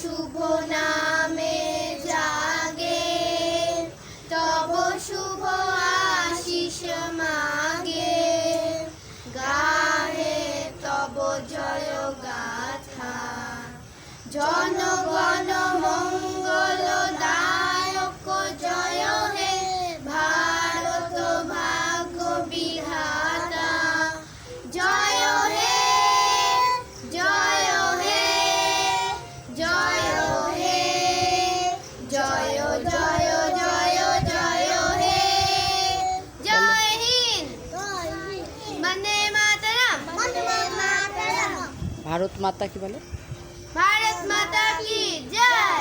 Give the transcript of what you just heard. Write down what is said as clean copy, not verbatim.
শুভ নামে জাগে, তব শুভ আশিস মাগে, গাহে তব জয় গাথা। জনগণ মঙ্গল দায়ক জয় হে ভারত ভাগ্য বিধাতা। জয় হে জয় হে জয় হে জয় জয় জয় জয় হে। জয় হিন্দ, বন্দে মাতরম। ভারত মাতা কি বলে? भारत माता की जय।